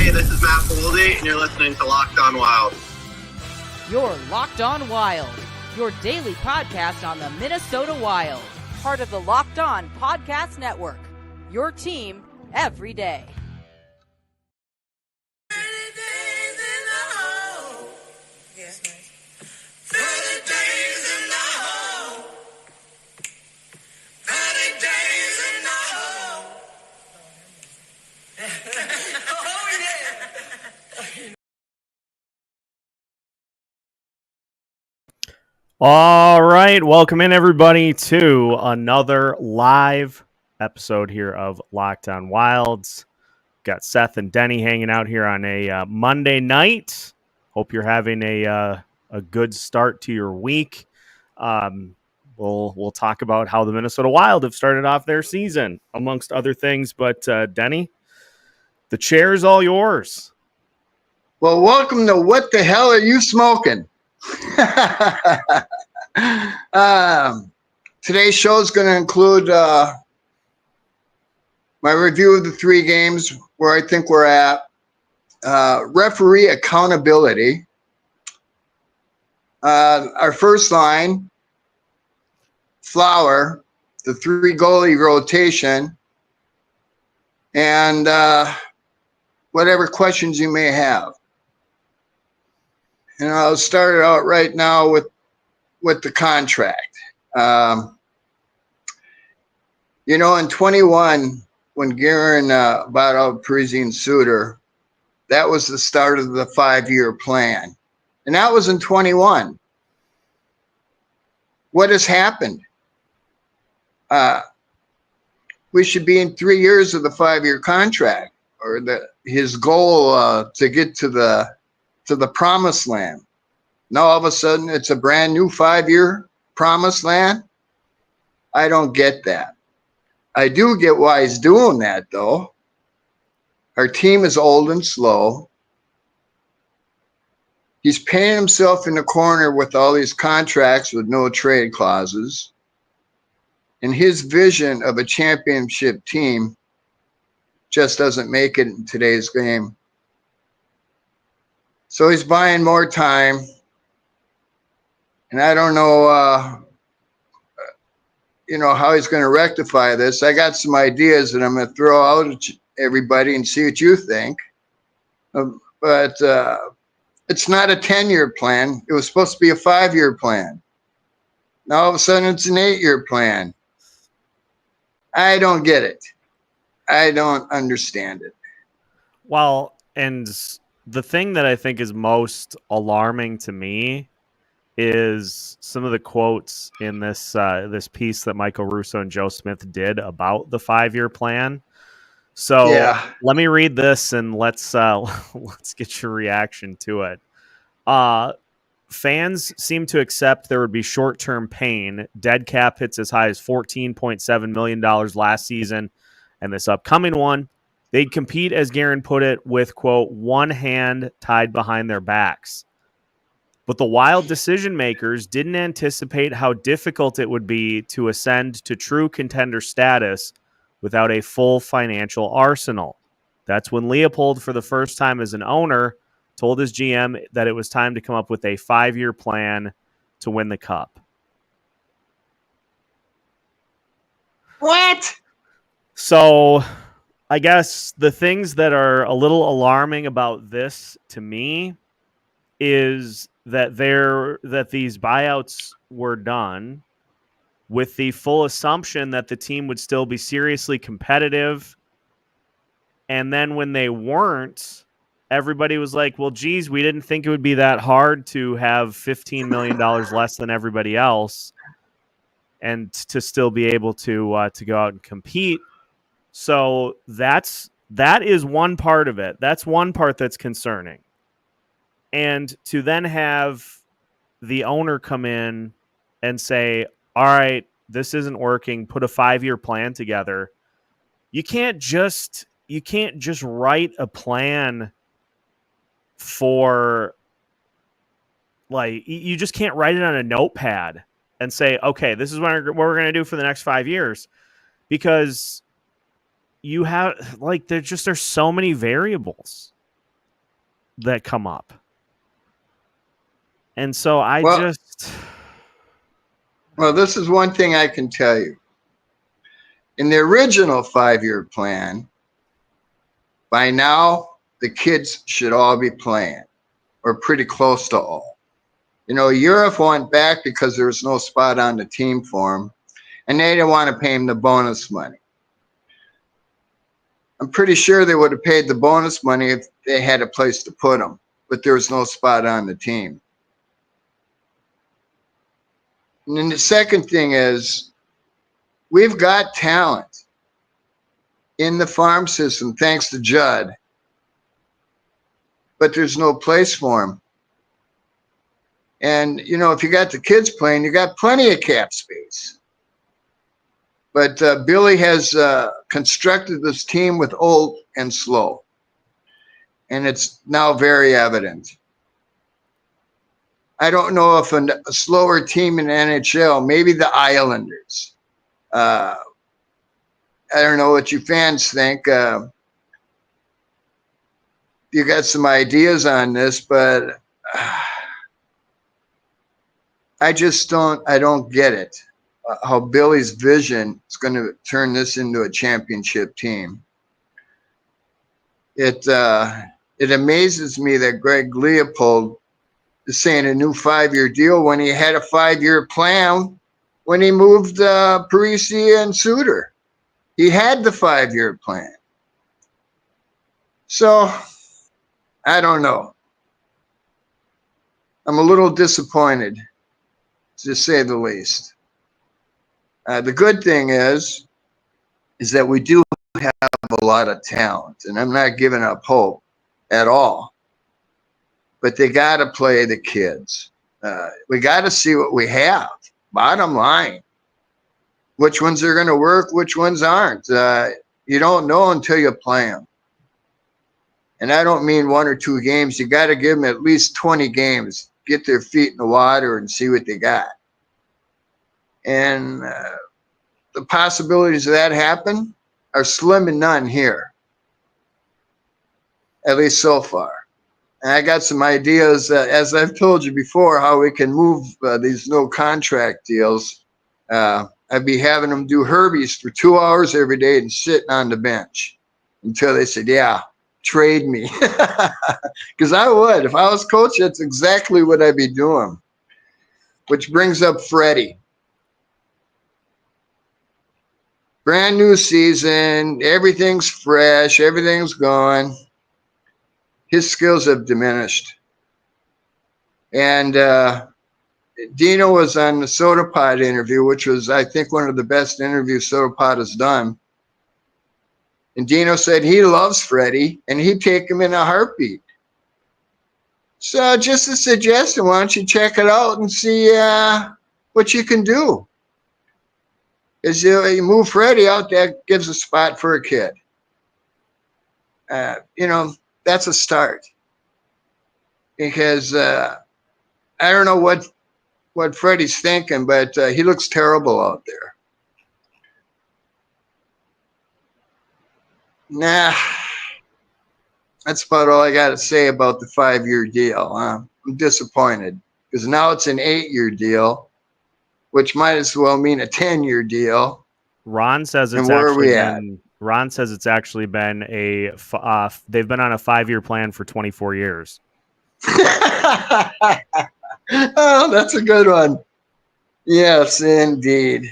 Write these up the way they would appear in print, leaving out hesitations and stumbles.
Hey, this is Matt Boldy, and you're listening to Locked On Wild. You're Locked On Wild, your daily podcast on the Minnesota Wild. Part of the Locked On Podcast Network, your team every day. All right, welcome in everybody to another live episode here of Locked On Wilds. Got Seth and Denny hanging out here on a Monday night. Hope you're having a good start to your week. We'll talk about how the Minnesota Wild have started off their season, amongst other things. But Denny, the chair is all yours. Well, welcome to What the Hell Are You Smoking? Today's show is going to include my review of the three games, where I think we're at, referee accountability, our first line, Flower, the three goalie rotation, and whatever questions you may have. And I'll start it out right now with the contract. In 21, when Guerin bought out Parisi and Suter, that was the start of the 5-year plan. And that was in 21. What has happened? We should be in 3 years of the 5-year contract, or his goal to get to the promised land. Now all of a sudden it's a brand new 5-year promised land. I don't get that. I do get why he's doing that, though. Our team is old and slow. He's paying himself in the corner with all these contracts with no trade clauses. And his vision of a championship team just doesn't make it in today's game. So he's buying more time, and I don't know, how he's going to rectify this. I got some ideas that I'm going to throw out at everybody and see what you think. But it's not a 10-year plan. It was supposed to be a 5-year plan. Now all of a sudden it's an 8-year plan. I don't get it. I don't understand it. Well, and the thing that I think is most alarming to me is some of the quotes in this this piece that Michael Russo and Joe Smith did about the 5-year plan. So Let me read this and let's get your reaction to it. Fans seem to accept there would be short-term pain. Dead cap hits as high as $14.7 million last season, and this upcoming one, they'd compete, as Guerin put it, with, quote, one hand tied behind their backs. But the Wild decision makers didn't anticipate how difficult it would be to ascend to true contender status without a full financial arsenal. That's when Leopold, for the first time as an owner, told his GM that it was time to come up with a 5-year plan to win the cup. What? So I guess the things that are a little alarming about this to me is that these buyouts were done with the full assumption that the team would still be seriously competitive. And then when they weren't, everybody was like, well, geez, we didn't think it would be that hard to have $15 million less than everybody else and to still be able to go out and compete. So that is one part of it. That's one part that's concerning. And to then have the owner come in and say, all right, this isn't working, put a 5-year plan together. You can't just write a plan for, like, you just can't write it on a notepad and say, okay, this is what we're going to do for the next 5 years, because you have, like, there's so many variables. that come up. And so Well, this is one thing I can tell you. In the original 5-year plan, by now, the kids should all be playing, or pretty close to all. Europe went back because there was no spot on the team for him, and they didn't want to pay him the bonus money. I'm pretty sure they would have paid the bonus money if they had a place to put him, but there was no spot on the team. And then the second thing is, we've got talent in the farm system, thanks to Judd, but there's no place for him. And, if you got the kids playing, you got plenty of cap space. But Billy has constructed this team with old and slow. And it's now very evident. I don't know if a slower team in the NHL, maybe the Islanders. I don't know what you fans think. You got some ideas on this, but I don't get it. How Billy's vision is going to turn this into a championship team. It amazes me that Greg Leopold is saying a new 5-year deal when he had a 5-year plan when he moved Parisi and Suter. He had the 5-year plan. So, I don't know. I'm a little disappointed, to say the least. The good thing is that we do have a lot of talent, and I'm not giving up hope at all. But they got to play the kids. We got to see what we have. Bottom line, which ones are going to work, which ones aren't. You don't know until you play them. And I don't mean 1 or 2 games. You got to give them at least 20 games, get their feet in the water and see what they got. And the possibilities of that happen are slim and none here, at least so far. And I got some ideas, as I've told you before, how we can move these no contract deals. I'd be having them do Herbies for 2 hours every day and sitting on the bench until they said, yeah, trade me. Because I would. If I was coach, that's exactly what I'd be doing. Which brings up Freddie. Brand new season, everything's fresh, everything's going. His skills have diminished. And Dino was on the Soda Pod interview, which was, I think, one of the best interviews Soda Pod has done. And Dino said he loves Freddie, and he'd take him in a heartbeat. So just a suggestion, why don't you check it out and see what you can do. Is you move Freddie out, that gives a spot for a kid. That's a start. Because I don't know what Freddie's thinking, but he looks terrible out there. Nah, that's about all I got to say about the 5-year deal. I'm disappointed because now it's an 8-year deal, which might as well mean a 10-year deal. Ron says it's actually been they've been on a 5-year plan for 24 years. Oh, that's a good one. Yes, indeed.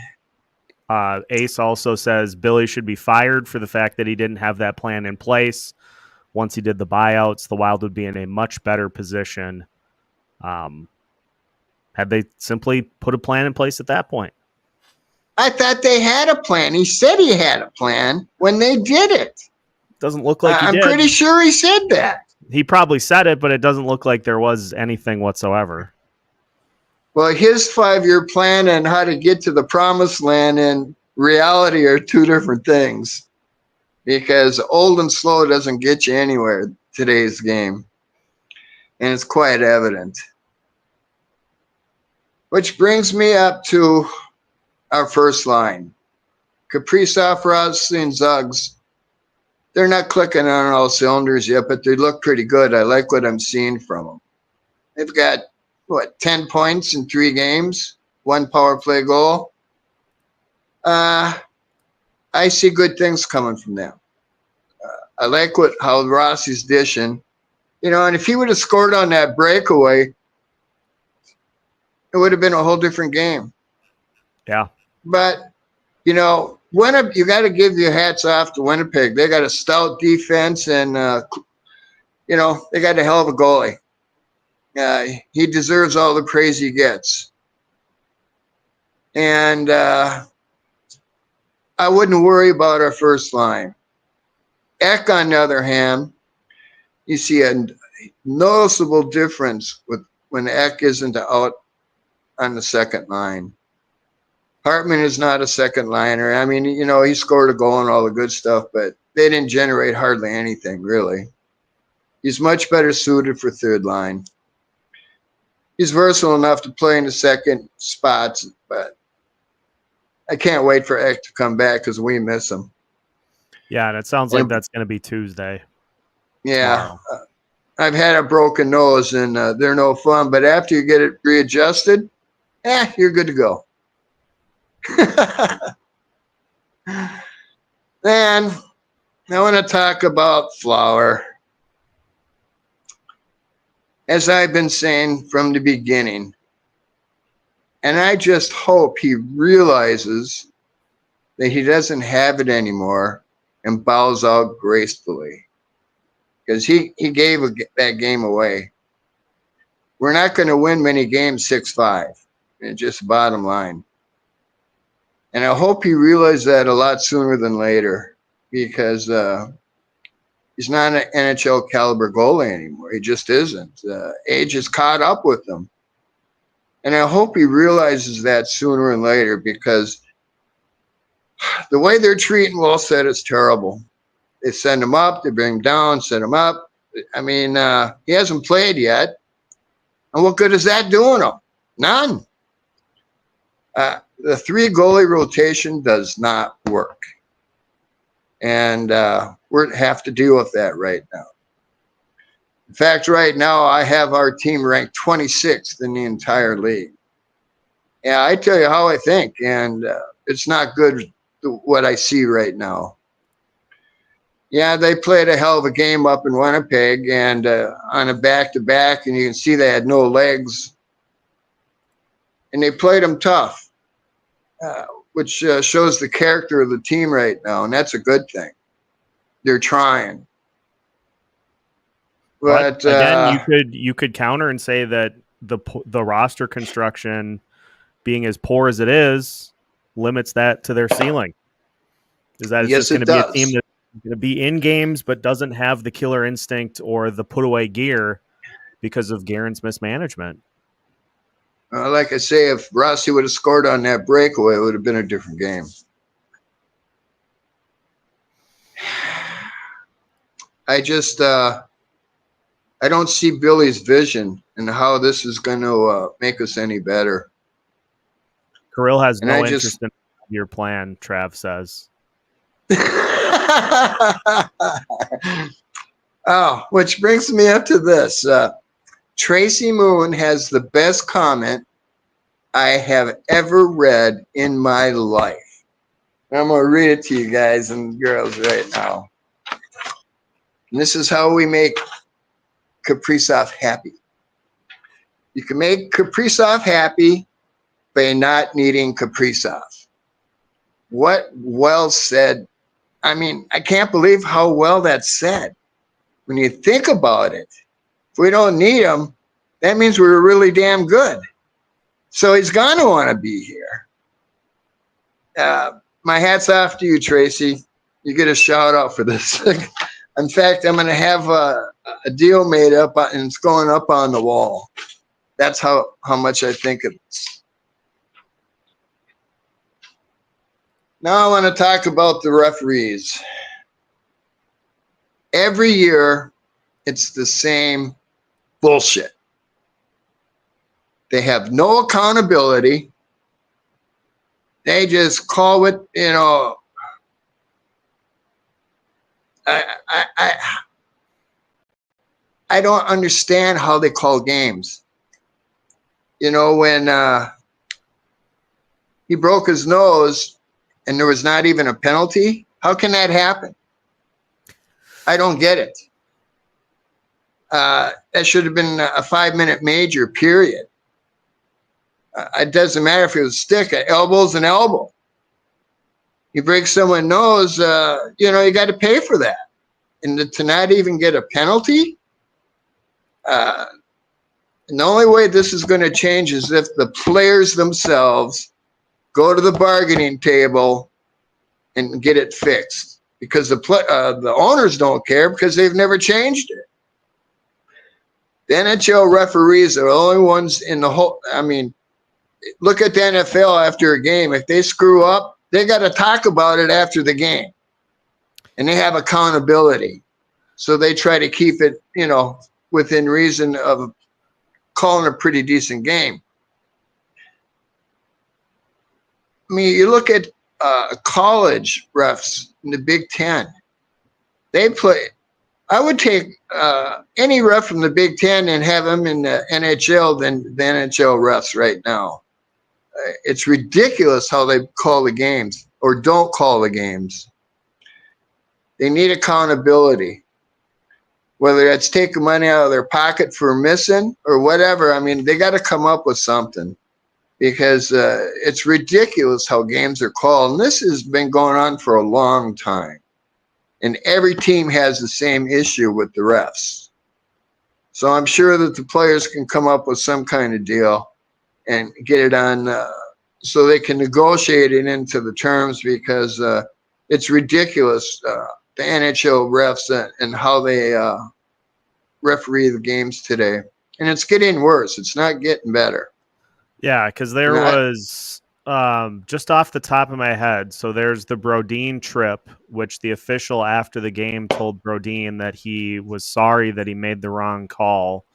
Ace also says Billy should be fired for the fact that he didn't have that plan in place. Once he did the buyouts, the Wild would be in a much better position. Had they simply put a plan in place at that point. I thought they had a plan. He said he had a plan when they did it. Doesn't look like he did. I'm pretty sure he said that. He probably said it, but it doesn't look like there was anything whatsoever. Well, his 5-year plan and how to get to the promised land and reality are two different things. Because old and slow doesn't get you anywhere today's game. And it's quite evident. Which brings me up to our first line. Kaprizov, Rossi, and Zuggs they're not clicking on all cylinders yet, but they look pretty good. I like what I'm seeing from them. They've got, 10 points in 3 games, 1 power play goal. I see good things coming from them. I like how Rossi's dishing. And if he would have scored on that breakaway, it would have been a whole different game. Yeah. But, you got to give your hats off to Winnipeg. They got a stout defense and, they got a hell of a goalie. He deserves all the praise he gets. And I wouldn't worry about our first line. Eck, on the other hand, you see a noticeable difference when Eck isn't out on the second line. Hartman is not a second liner. I mean, he scored a goal and all the good stuff, but they didn't generate hardly anything, really. He's much better suited for third line. He's versatile enough to play in the second spots, but I can't wait for Eck to come back because we miss him. Yeah, and it sounds like that's going to be Tuesday. Yeah. I've had a broken nose, and they're no fun, but after you get it readjusted, you're good to go. Then I want to talk about Flower. As I've been saying from the beginning, and I just hope he realizes that he doesn't have it anymore and bows out gracefully, because he gave that game away. We're not going to win many games 6-5. It's just bottom line. And I hope he realized that a lot sooner than later, because he's not an NHL caliber goalie anymore. He just isn't. Age has caught up with him. And I hope he realizes that sooner than later, because the way they're treating Wallstedt is terrible. They send him up, they bring him down, send him up. I mean, he hasn't played yet. And what good is that doing him? None. The 3 goalie rotation does not work. And we have to deal with that right now. In fact, right now, I have our team ranked 26th in the entire league. Yeah, I tell you how I think, and it's not good what I see right now. Yeah, they played a hell of a game up in Winnipeg, and on a back-to-back, and you can see they had no legs. And they played them tough, which shows the character of the team right now, and that's a good thing. They're trying. But again, you could counter and say that the roster construction being as poor as it is limits that to their ceiling. Is that it's just going to be a team that's going to be in games but doesn't have the killer instinct or the put away gear because of Guerin's mismanagement. Like I say, if Rossi would have scored on that breakaway, it would have been a different game. I just I don't see Billy's vision and how this is going to make us any better. Kirill has no interest in your plan, Trav says. Oh, which brings me up to this. Tracy Moon has the best comment I have ever read in my life. I'm going to read it to you guys and girls right now. And this is how we make Kaprizov happy. You can make Kaprizov happy by not needing Kaprizov. What well said. I mean, I can't believe how well that's said. When you think about it, if we don't need him, that means we're really damn good. So he's going to want to be here. My hat's off to you, Tracy. You get a shout out for this. In fact, I'm going to have a deal made up, and it's going up on the wall. That's how much I think of this. Now I want to talk about the referees. Every year, it's the same bullshit. They have no accountability. They just call it, I don't understand how they call games. You know, when he broke his nose and there was not even a penalty, how can that happen? I don't get it. That should have been a 5-minute major, period. It doesn't matter if it was a stick, an elbow's an elbow. You break someone's nose, you know, you got to pay for that. And to not even get a penalty? And the only way this is going to change is if the players themselves go to the bargaining table and get it fixed. Because the owners don't care because they've never changed it. The NHL referees are the only ones in the whole. I mean, look at the NFL after a game. If they screw up, they got to talk about it after the game. And they have accountability. So they try to keep it, you know, within reason of calling a pretty decent game. I mean, you look at college refs in the Big Ten. They play. I would take any ref from the Big Ten and have them in the NHL than the NHL refs right now. It's ridiculous how they call the games or don't call the games. They need accountability. Whether it's taking money out of their pocket for missing or whatever, I mean, they got to come up with something because it's ridiculous how games are called. And this has been going on for a long time. And every team has the same issue with the refs. So I'm sure that the players can come up with some kind of deal and get it on so they can negotiate it into the terms because it's ridiculous, the NHL refs and how they referee the games today. And it's getting worse. It's not getting better. Yeah, because there was, just off the top of my head, so there's the Brodin trip, which the official after the game told Brodin that he was sorry that he made the wrong call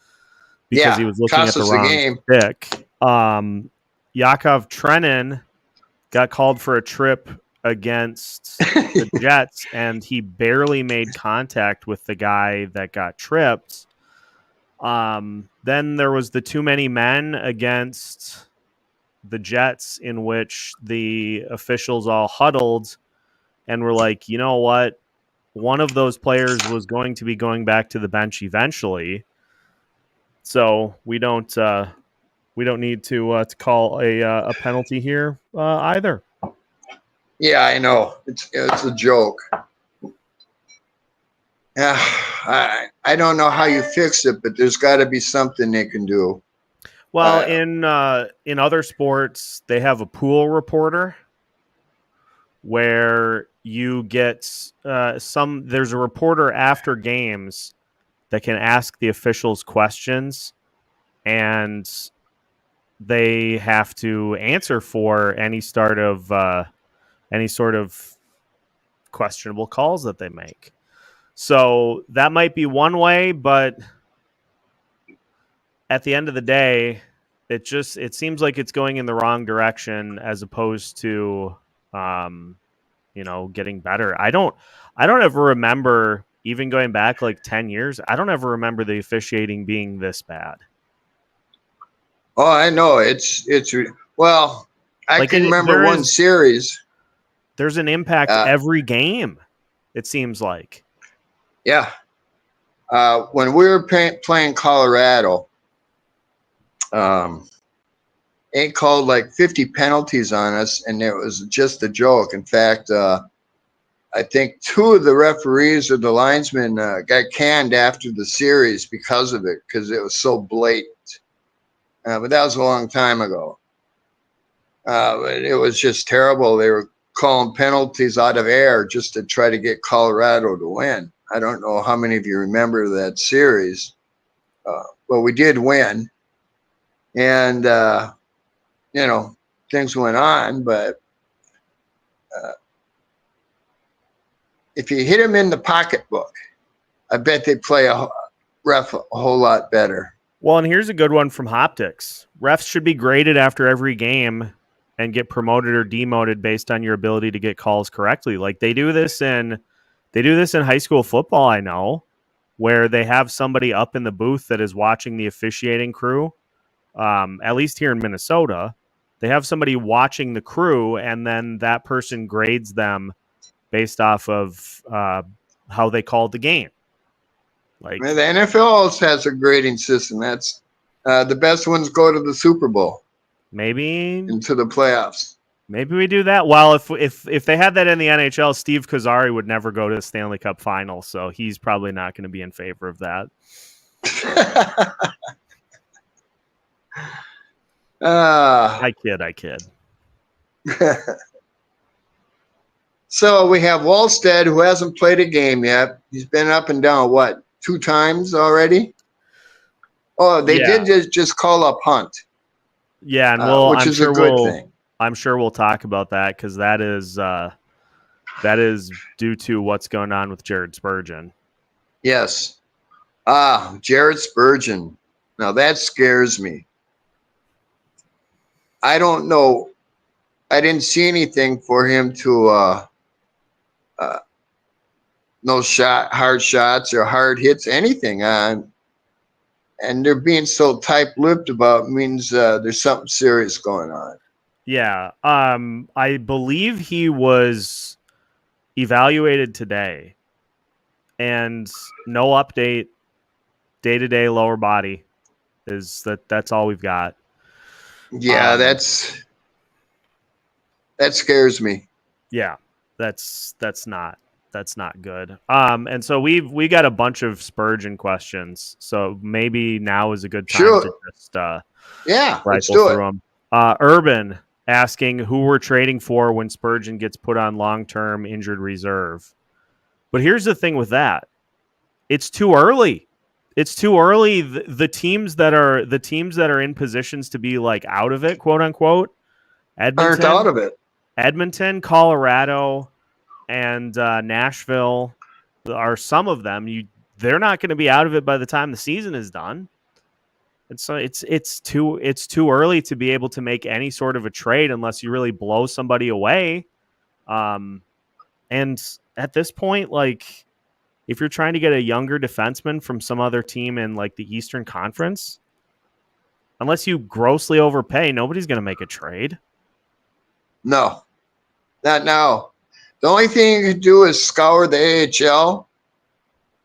because he was looking at the wrong stick. Yakov Trenin got called for a trip against the Jets, and he barely made contact with the guy that got tripped. Then there was the too many men against the Jets in which the officials all huddled and were like, you know what? One of those players was going to be going back to the bench eventually. So we don't need to call a penalty here either. Yeah, I know. It's a joke. Yeah, I don't know how you fix it, but there's got to be something they can do. Well, in other sports, they have a pool reporter where you get there's a reporter after games that can ask the officials questions, and they have to answer for any sort of questionable calls that they make. So that might be one way, but at the end of the day, it seems like it's going in the wrong direction as opposed to, getting better. I don't ever remember, even going back like 10 years, I don't ever remember the officiating being this bad. Oh, I know. Well, I can remember one series. There's an impact every game, it seems like. Yeah. When we were playing Colorado, they called like 50 penalties on us, and it was just a joke. In fact, I think 2 of the referees or the linesmen got canned after the series because of it, because it was so blatant. But that was a long time ago. But it was just terrible. They were calling penalties out of air just to try to get Colorado to win. I don't know how many of you remember that series, but we did win. And, things went on, but if you hit them in the pocketbook, I bet they play a ref a whole lot better. Well, and here's a good one from Hoptics. Refs should be graded after every game and get promoted or demoted based on your ability to get calls correctly. Like they do this in They do this in high school football, I know, where they have somebody up in the booth that is watching the officiating crew. At least here in Minnesota, they have somebody watching the crew, and then that person grades them based off of how they called the game. Like, Man, the NFL also has a grading system. That's the best ones go to the Super Bowl, maybe into the playoffs. Maybe we do that. Well, if they had that in the NHL, Steve Kozari would never go to the Stanley Cup final, so he's probably not going to be in favor of that. I kid. So we have Wallstead, who hasn't played a game yet. He's been up and down, 2 times already? Oh, they did just call up Hunt. Yeah, and which is a good thing. I'm sure we'll talk about that because that is due to what's going on with Jared Spurgeon. Yes. Jared Spurgeon. Now that scares me. I don't know. I didn't see anything for him to no hard shots or hard hits, anything. And they're being so tight-lipped about means there's something serious going on. Yeah. I believe he was evaluated today, and no update. Day-to-day lower body that's all we've got. Yeah, that scares me. Yeah, that's not good. And so we got a bunch of Spurgeon questions. So maybe now is a good time to just let's do it. Them. Urban asking who we're trading for when Spurgeon gets put on long-term injured reserve. But here's the thing with that. It's too early. It's too early. The teams that are in positions to be like out of it, quote unquote, aren't out of it. Edmonton, Colorado, and Nashville are some of them. They're not going to be out of it by the time the season is done. And so it's too early to be able to make any sort of a trade unless you really blow somebody away. And at this point, like, if you're trying to get a younger defenseman from some other team in like the Eastern Conference, unless you grossly overpay, nobody's going to make a trade. No, not now. The only thing you can do is scour the AHL,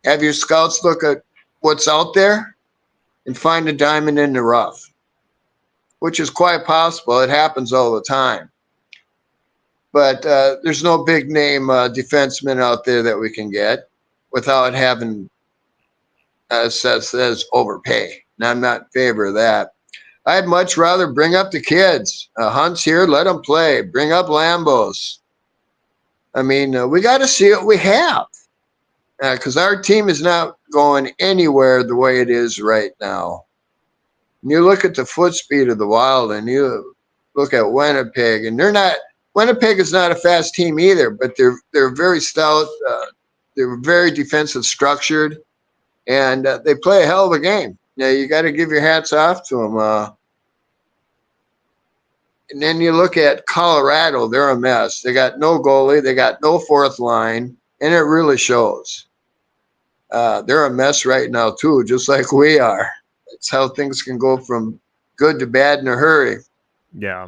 have your scouts look at what's out there, and find a diamond in the rough, which is quite possible. It happens all the time. But there's no big name defenseman out there that we can get without having, as says, overpay. And I'm not in favor of that. I'd much rather bring up the kids. Hunt's here, let them play. Bring up Lambos. I mean, we got to see what we have. Because our team is not going anywhere the way it is right now. And you look at the foot speed of the Wild, and you look at Winnipeg, and Winnipeg is not a fast team either, but they're very stout. They're very defensive structured, and they play a hell of a game. Yeah, you got to give your hats off to them. And then you look at Colorado; they're a mess. They got no goalie, they got no fourth line, and it really shows. They're a mess right now too, just like we are. That's how things can go from good to bad in a hurry. Yeah.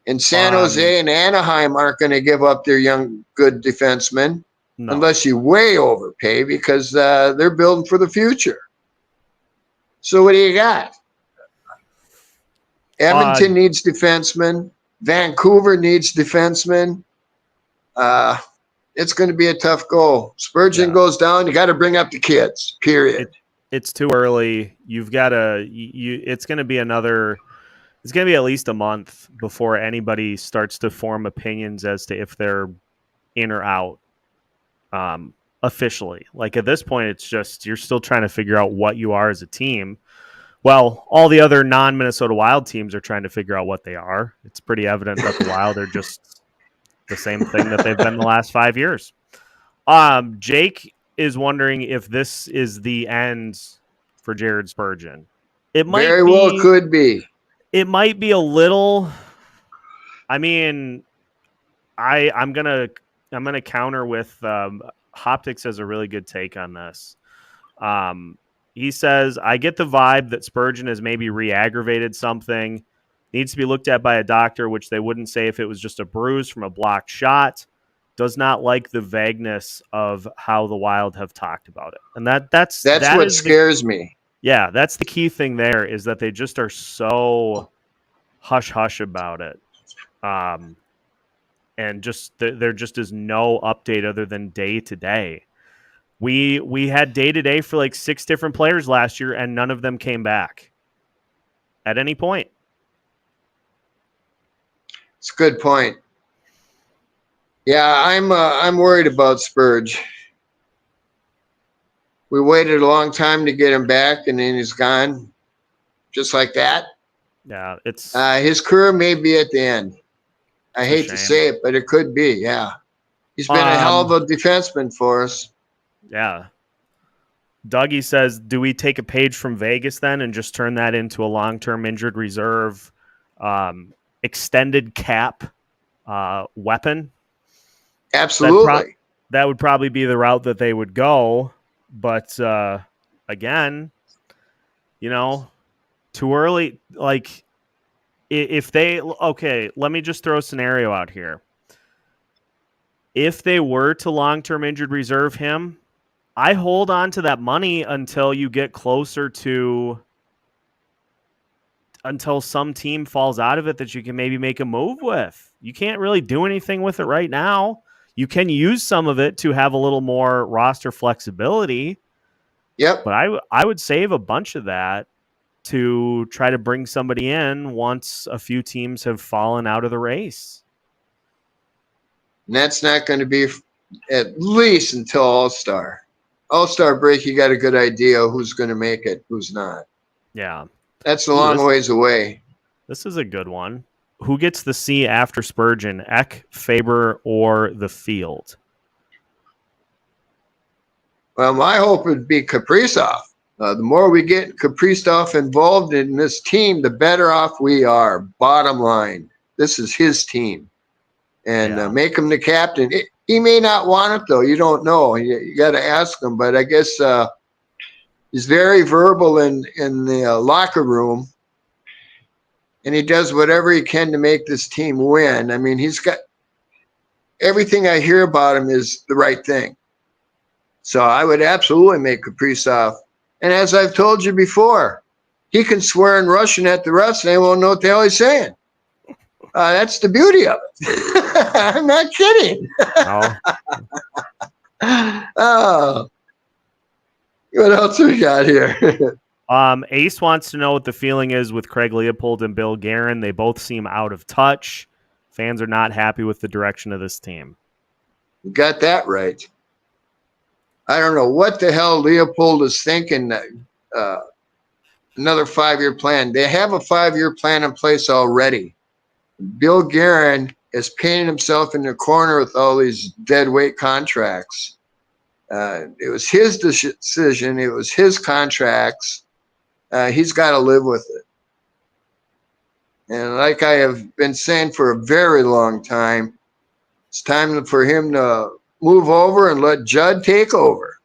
And San Jose and Anaheim aren't going to give up their young, good defensemen unless you way overpay, because they're building for the future. So what do you got? Edmonton needs defensemen. Vancouver needs defensemen. It's going to be a tough goal. Spurgeon goes down. You got to bring up the kids, period. It's too early. You've got to it's going to be it's going to be at least a month before anybody starts to form opinions as to if they're in or out officially. Like, at this point, it's just you're still trying to figure out what you are as a team. Well, all the other non-Minnesota Wild teams are trying to figure out what they are. It's pretty evident that the Wild are just the same thing that they've been the last 5 years. Jake is wondering if this is the end for Jared Spurgeon. It might very well could be. It might be a little. I mean, I'm gonna counter with Hoptics has a really good take on this. He says, I get the vibe that Spurgeon has maybe re-aggravated something, needs to be looked at by a doctor, which they wouldn't say if it was just a bruise from a blocked shot. Does not like the vagueness of how the Wild have talked about it. And that's what scares me. Yeah, that's the key thing there, is that they just are so hush-hush about it. And just there just is no update other than day to day. We had day to day for like 6 different players last year, and none of them came back at any point. It's a good point. Yeah, I'm worried about Spurge. We waited a long time to get him back, and then he's gone, just like that. Yeah, it's his career may be at the end. I hate to say it, but it could be. Yeah, he's been a hell of a defenseman for us. Yeah. Dougie says, do we take a page from Vegas then and just turn that into a long-term injured reserve extended cap weapon? Absolutely. That would probably be the route that they would go. But again, too early. Like, if they, okay, let me just throw a scenario out here. If they were to long-term injured reserve him, I hold on to that money until you get closer to, until some team falls out of it that you can maybe make a move with. You can't really do anything with it right now. You can use some of it to have a little more roster flexibility. Yep. But I would save a bunch of that to try to bring somebody in once a few teams have fallen out of the race. And that's not going to be at least until All-Star. All-Star break, you got a good idea who's going to make it, who's not. Yeah. That's a long ways away. This is a good one. Who gets the C after Spurgeon, Eck, Faber, or the field? Well, my hope would be Kaprizov. The more we get Kaprizov involved in this team, the better off we are. Bottom line, this is his team. And make him the captain. He may not want it, though. You don't know. You got to ask him. But I guess he's very verbal in the locker room. And he does whatever he can to make this team win. I mean, he's got everything I hear about him is the right thing. So I would absolutely make Kaprizov. And as I've told you before, he can swear in Russian at the refs and they won't know what the hell he's saying. That's the beauty of it. I'm not kidding. Oh. What else we got here? Ace wants to know what the feeling is with Craig Leopold and Bill Guerin. They both seem out of touch. Fans are not happy with the direction of this team. You got that right. I don't know what the hell Leopold is thinking. Another 5-year plan. They have a 5-year plan in place already. Bill Guerin is painting himself in the corner with all these dead weight contracts. It was his decision. It was his contracts. He's got to live with it. And like I have been saying for a very long time, it's time for him to move over and let Judd take over.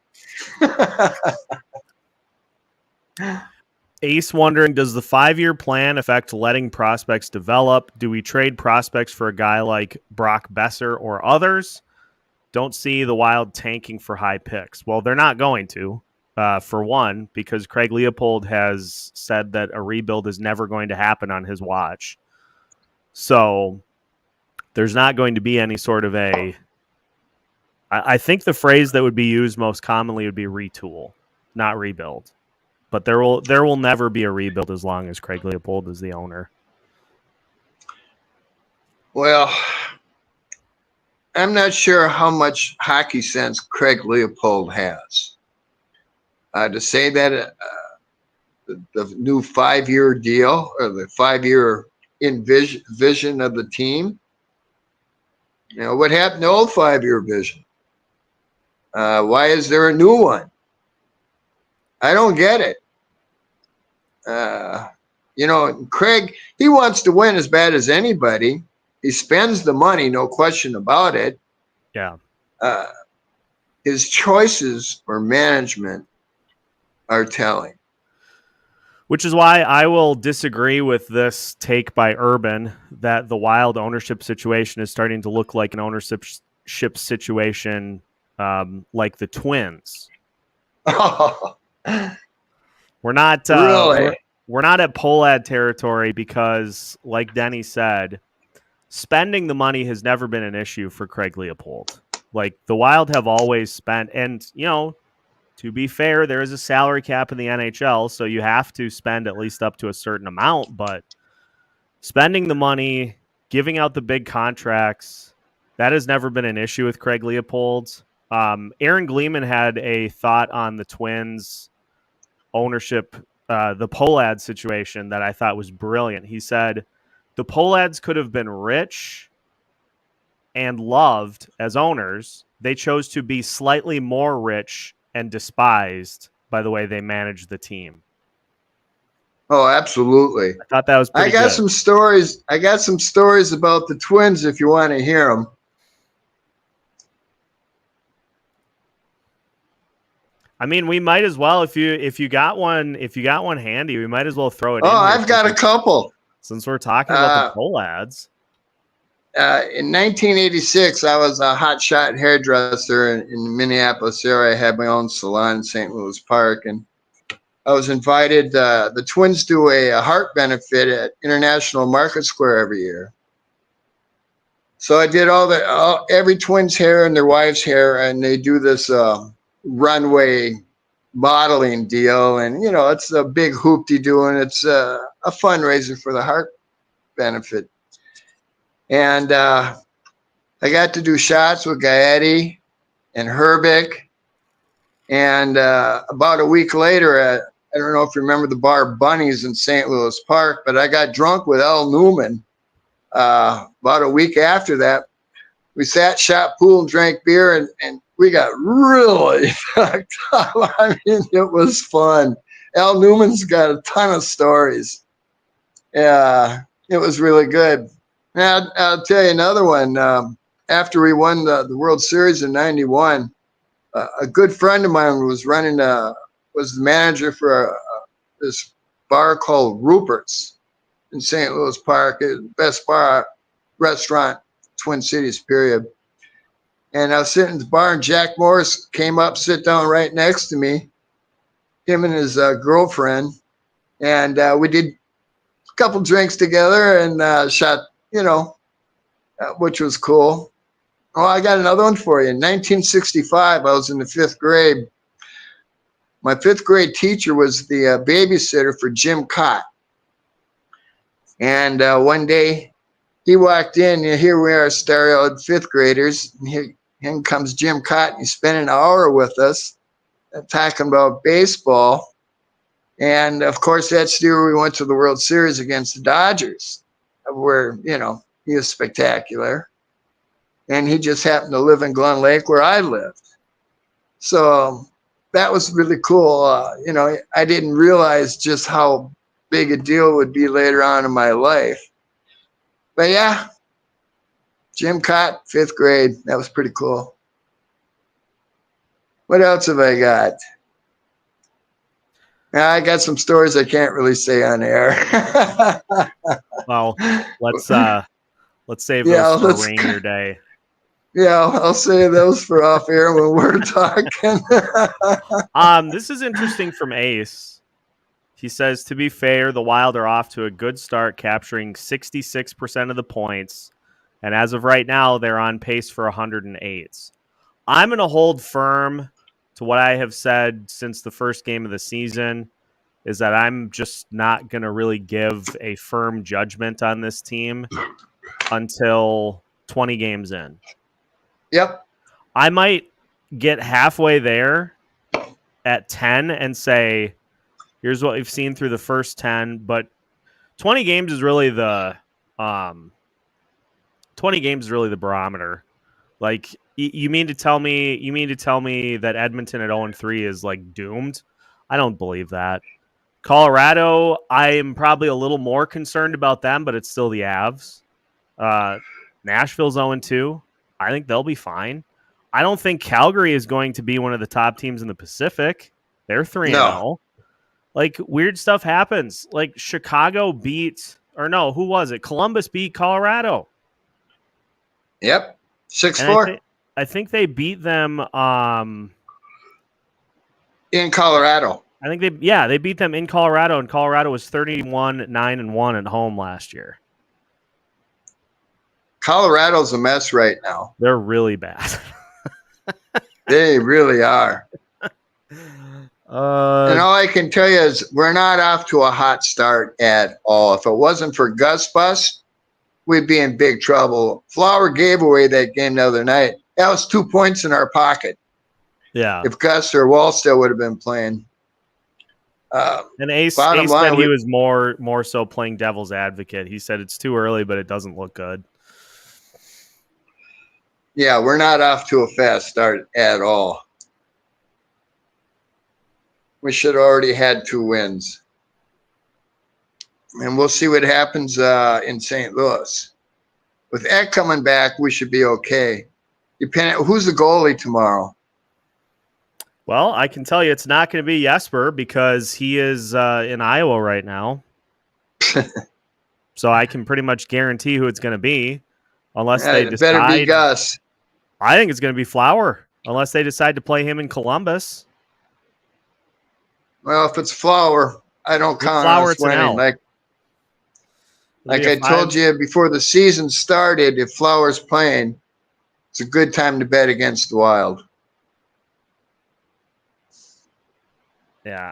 Ace wondering, does the 5-year plan affect letting prospects develop? Do we trade prospects for a guy like Brock Besser or others? Don't see the Wild tanking for high picks. Well, they're not going to, for one, because Craig Leopold has said that a rebuild is never going to happen on his watch. So there's not going to be any sort of I think the phrase that would be used most commonly would be retool, not rebuild. But there will never be a rebuild as long as Craig Leopold is the owner. Well, I'm not sure how much hockey sense Craig Leopold has. To say that the new 5-year deal or the 5-year vision of the team, what happened to the old 5-year vision? Why is there a new one? I don't get it. Craig, he wants to win as bad as anybody. He spends the money, no question about it. Yeah. his choices or management are telling. Which is why I will disagree with this take by Urban that the Wild ownership situation is starting to look like an ownership situation like the Twins. Oh, We're not really? we're not at Polad territory because, like Denny said, spending the money has never been an issue for Craig Leopold. Like the Wild have always spent, and to be fair, there is a salary cap in the NHL, so you have to spend at least up to a certain amount, but spending the money, giving out the big contracts, that has never been an issue with Craig Leopold. Aaron Gleeman had a thought on the Twins ownership, the Polad situation that I thought was brilliant. He said, the Polads could have been rich and loved as owners. They chose to be slightly more rich and despised by the way they managed the team. Oh, absolutely. I thought that was pretty good. some stories. I got some stories about the Twins if you want to hear them. I mean, we might as well if you got one handy, we might as well throw it in. Oh, I've got a couple. Since we're talking about the Polads. In 1986, I was a hotshot hairdresser in the Minneapolis area. I had my own salon in St. Louis Park, and I was invited. The Twins do a heart benefit at International Market Square every year. So I did every Twins hair and their wife's hair, and they do this runway modeling deal. And, it's a big hoop-de-doo, and it's a fundraiser for the heart benefit. And I got to do shots with Gaetti and Herbeck. And about a week later, I don't know if you remember the bar Bunnies in St. Louis Park, but I got drunk with Al Newman. About a week after that, we sat, shot pool, and drank beer, and we got really fucked up. I mean, it was fun. Al Newman's got a ton of stories. Yeah, it was really good. Now, I'll tell you another one. After we won the World Series in '91, a good friend of mine was was the manager for this bar called Rupert's in St. Louis Park. It was the best bar, restaurant, Twin Cities, period. And I was sitting at the bar, and Jack Morris came up, sit down right next to me, him and his girlfriend. And we did a couple drinks together and shot, which was cool. Oh, I got another one for you. In 1965, I was in the 5th grade. My 5th grade teacher was the babysitter for Jim Cott. And one day he walked in, and here we are, stereo 5th graders. And here comes Jim Cott, and he spent an hour with us talking about baseball. And of course, that's the year we went to the World Series against the Dodgers, where, he was spectacular. And he just happened to live in Glen Lake where I lived. So that was really cool. I didn't realize just how big a deal it would be later on in my life. But yeah, Jim Cott, 5th grade. That was pretty cool. What else have I got? I got some stories I can't really say on air. Well, let's save those for a rainier day. Yeah, I'll say those for off air when we're talking. This is interesting from Ace. He says, to be fair, the Wild are off to a good start, capturing 66% of the points. And as of right now, they're on pace for 108. I'm going to hold firm to what I have said since the first game of the season, is that I'm just not going to really give a firm judgment on this team until 20 games in. Yep. I might get halfway there at 10 and say, here's what we've seen through the first 10, but 20 games is really the 20 games is really the barometer. Like, you mean to tell me that Edmonton at 0-3 is like doomed? I don't believe that. Colorado, I am probably a little more concerned about them, but it's still the Avs. Nashville's 0-2. I think they'll be fine. I don't think Calgary is going to be one of the top teams in the Pacific. They're 3-0. No. Like, weird stuff happens. Like, Chicago beat, or no, who was it? Columbus beat Colorado. Yep. 6-4. I think they beat them In Colorado. I think they beat them in Colorado, and Colorado was 31-9-1 at home last year. Colorado's a mess right now. They're really bad. They really are. And all I can tell you is we're not off to a hot start at all. If it wasn't for Gus Bus, we'd be in big trouble. Flower gave away that game the other night. That was 2 points in our pocket. Yeah. If Gus or Wallstead would have been playing. And Ace said he was more so playing devil's advocate. He said it's too early, but it doesn't look good. Yeah, we're not off to a fast start at all. We should have already had 2 wins. And we'll see what happens in St. Louis. With Eck coming back, we should be okay. Depending, who's the goalie tomorrow? Well, I can tell you it's not going to be Jesper because he is in Iowa right now. So I can pretty much guarantee who it's going to be unless they decide. Better be Gus. I think it's going to be Flower unless they decide to play him in Columbus. Well, if it's Flower, I don't count on us winning. Like I told you before the season started, if Flower's playing, it's a good time to bet against the Wild. Yeah,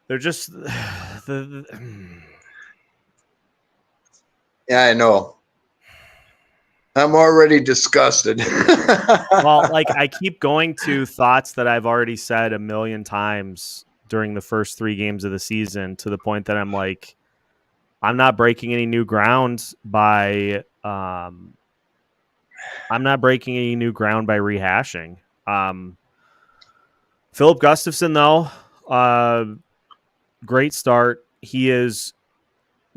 they're just Yeah, I know. I'm already disgusted. Well, like I keep going to thoughts that I've already said a million times during the first 3 games of the season to the point that I'm like, I'm not breaking any new ground by rehashing. Philip Gustafson, though, great start. He is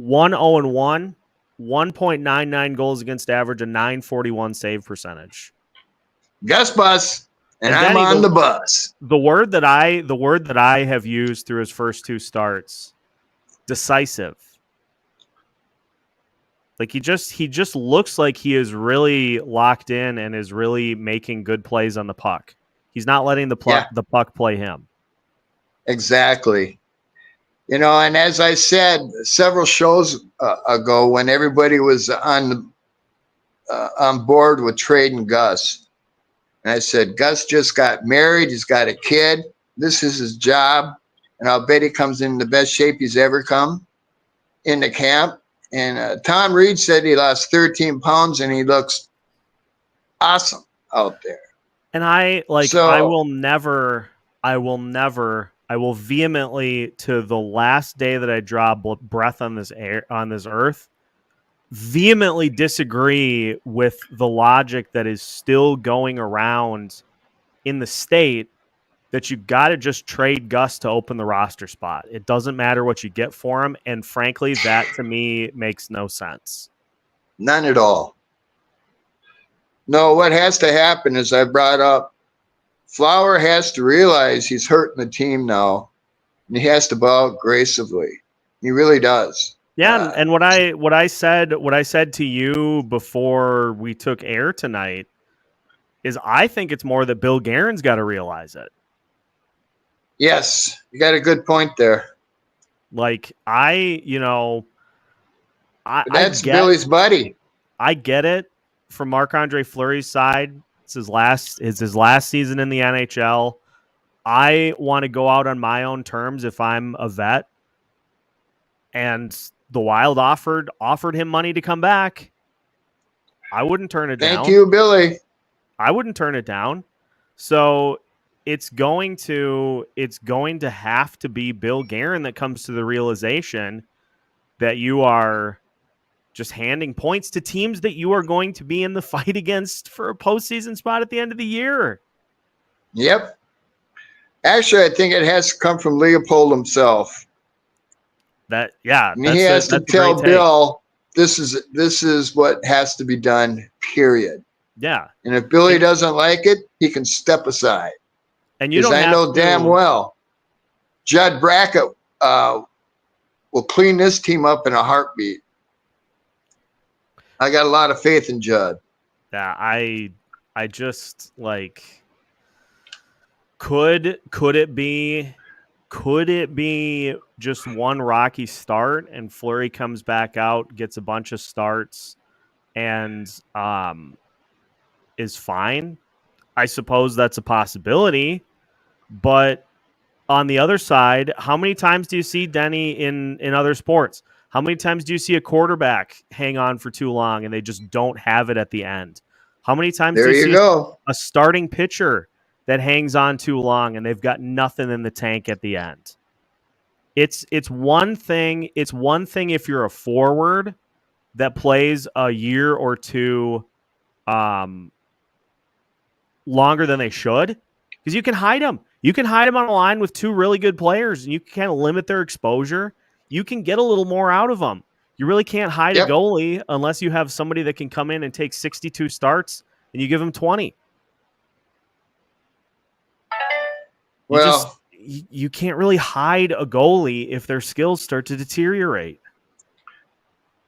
1-0-1, 1.99 goals against average, a 941 save percentage. Gus Bus, and I'm Denny, on the bus. The word that I have used through his first 2 starts, decisive. Like he just looks like he is really locked in and is really making good plays on the puck. He's not letting the puck play him. Exactly. You know, and as I said several shows ago, when everybody was on board with trading Gus, and I said, Gus just got married. He's got a kid. This is his job. And I'll bet he comes in the best shape he's ever come in the camp. And Tom Reed said he lost 13 pounds and he looks awesome out there. And I will vehemently, to the last day that I draw breath on this earth, vehemently disagree with the logic that is still going around in the state that you got to just trade Gus to open the roster spot. It doesn't matter what you get for him. And frankly, that to me makes no sense. None at all. No, what has to happen is I brought up, Flower has to realize he's hurting the team now, and he has to bow out aggressively. He really does. Yeah, and what I said to you before we took air tonight is I think it's more that Bill Guerin's got to realize it. Yes, you got a good point there. Like that's Billy's buddy. I get it from Marc-Andre Fleury's side. It's his last season in the NHL. I want to go out on my own terms if I'm a vet. And the Wild offered him money to come back. I wouldn't turn it down. Thank you, Billy. I wouldn't turn it down. So it's going to have to be Bill Guerin that comes to the realization that you are just handing points to teams that you are going to be in the fight against for a postseason spot at the end of the year. Yep. Actually, I think it has to come from Leopold himself. He has to tell Bill this is what has to be done, period. Yeah. And if Billy doesn't like it, he can step aside. And you Because don't I have know to, damn well Judd Brackett will clean this team up in a heartbeat. I got a lot of faith in Judd. Yeah, I just like could it be just one rocky start and Fleury comes back out, gets a bunch of starts, and is fine? I suppose that's a possibility, but on the other side, how many times do you see Denny in other sports? How many times do you see a quarterback hang on for too long and they just don't have it at the end? How many times There do you see go. a starting pitcher that hangs on too long and they've got nothing in the tank at the end? It's one thing. It's one thing if you're a forward that plays a year or two longer than they should, because you can hide them. You can hide them on a line with two really good players, and you can kind of limit their exposure. You can get a little more out of them. You really can't hide a goalie unless you have somebody that can come in and take 62 starts, and you give them 20. Well, you can't really hide a goalie if their skills start to deteriorate.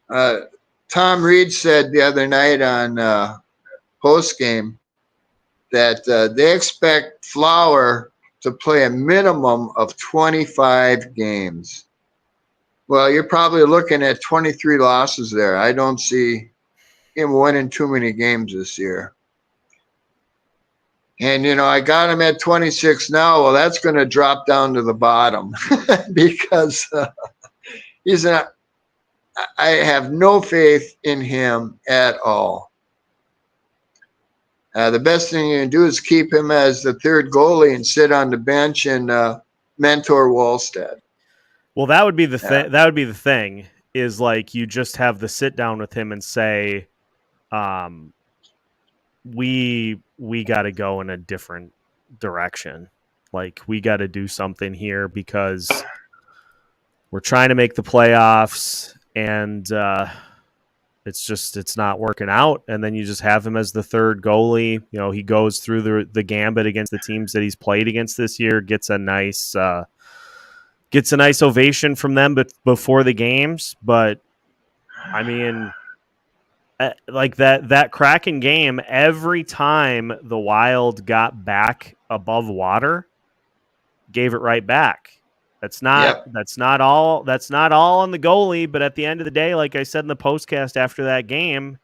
Tom Reed said the other night on post game that they expect Flower to play a minimum of 25 games. Well, you're probably looking at 23 losses there. I don't see him winning too many games this year. And, I got him at 26 now. Well, that's going to drop down to the bottom because he's not. I have no faith in him at all. The best thing you can do is keep him as the third goalie and sit on the bench and mentor Wallstead. Well, that would be the thing. That would be the thing. Is like you just have the sit down with him and say, we got to go in a different direction. Like we got to do something here because we're trying to make the playoffs and it's not working out. And then you just have him as the third goalie. He goes through the gambit against the teams that he's played against this year, gets a nice ovation from them before the games. But I mean, like that Kraken game, every time the Wild got back above water, gave it right back. That's not all on the goalie, but at the end of the day, like I said in the postcast after that game,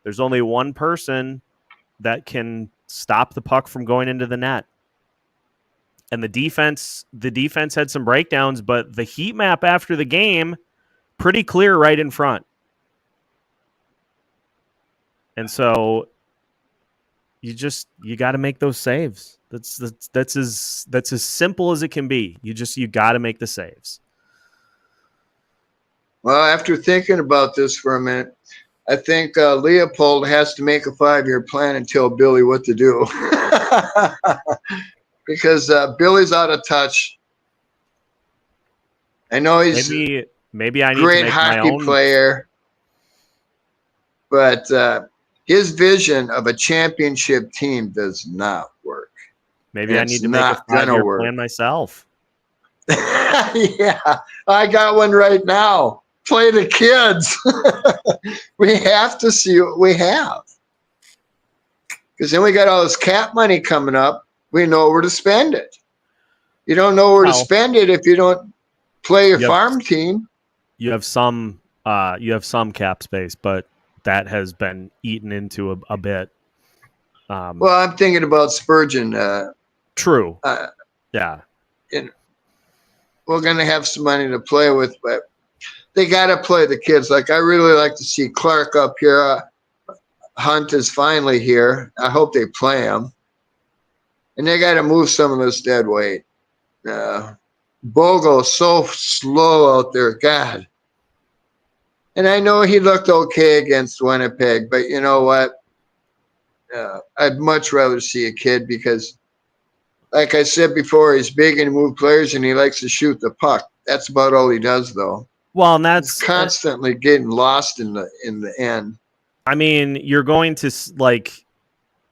there's only one person that can stop the puck from going into the net. And the defense had some breakdowns, but the heat map after the game, pretty clear right in front. And so you got to make those saves. That's as simple as it can be. You got to make the saves. Well, after thinking about this for a minute, I think Leopold has to make a 5-year plan and tell Billy what to do. Because Billy's out of touch. I know he's maybe I need great to make hockey my own player, but his vision of a championship team does not work. Maybe I need to make a 5-year plan myself. Yeah, I got one right now. Play the kids. We have to see what we have. Because then we got all this cap money coming up. We know where to spend it. You don't know where to spend it if you don't play your farm team. You have some cap space, but that has been eaten into a bit. Well, I'm thinking about Spurgeon. True. Yeah. We're going to have some money to play with, but they got to play the kids. Like, I really like to see Clark up here. Hunt is finally here. I hope they play him. And they got to move some of this dead weight. Bogo's so slow out there. God. And I know he looked okay against Winnipeg, but you know what? I'd much rather see a kid because, like I said before, he's big and move players and he likes to shoot the puck. That's about all he does, though. Well, and that's he's constantly getting lost in the end. I mean, you're going to like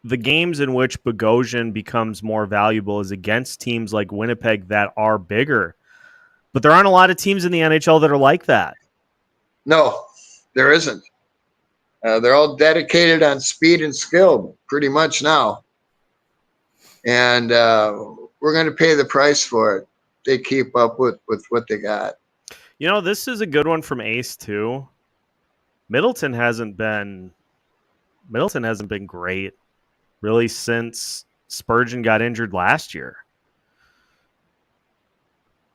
the games in which Bogosian becomes more valuable is against teams like Winnipeg that are bigger. But there aren't a lot of teams in the NHL that are like that. No, there isn't. They're all dedicated on speed and skill pretty much now. And we're going to pay the price for it. They keep up with what they got. You know, this is a good one from Ace too. Middleton hasn't been great really since Spurgeon got injured last year.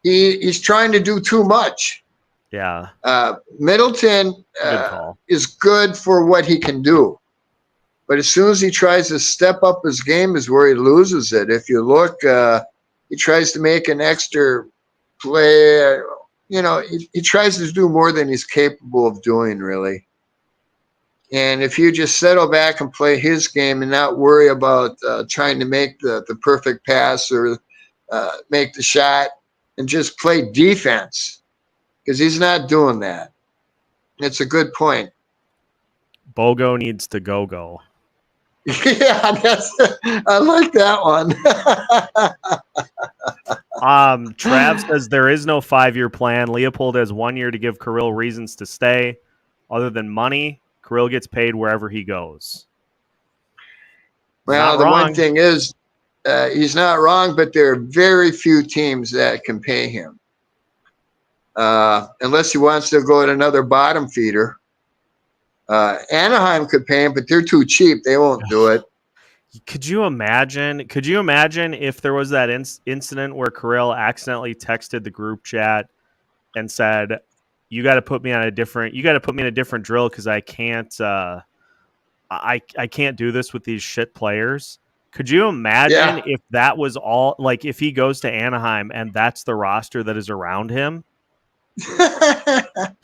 He's trying to do too much. Yeah. Middleton is good for what he can do. But as soon as he tries to step up his game is where he loses it. If you look, he tries to make an extra play. You know, he tries to do more than he's capable of doing, really. And if you just settle back and play his game and not worry about trying to make the perfect pass or make the shot and just play defense, because he's not doing that. It's a good point. Bogo needs to go. Yeah, I like that one. Trav says there is no 5-year plan. Leopold has 1 year to give Kirill reasons to stay. Other than money, Kirill gets paid wherever he goes. Well, the one thing is, he's not wrong, but there are very few teams that can pay him. Unless he wants to go at another bottom feeder. Anaheim could pay him, but they're too cheap. They won't do it. Could you imagine if there was that incident where Kirill accidentally texted the group chat and said, you got to put me in a different drill because I can't I can't do this with these shit players. Could you imagine if that was all, like if he goes to Anaheim and that's the roster that is around him?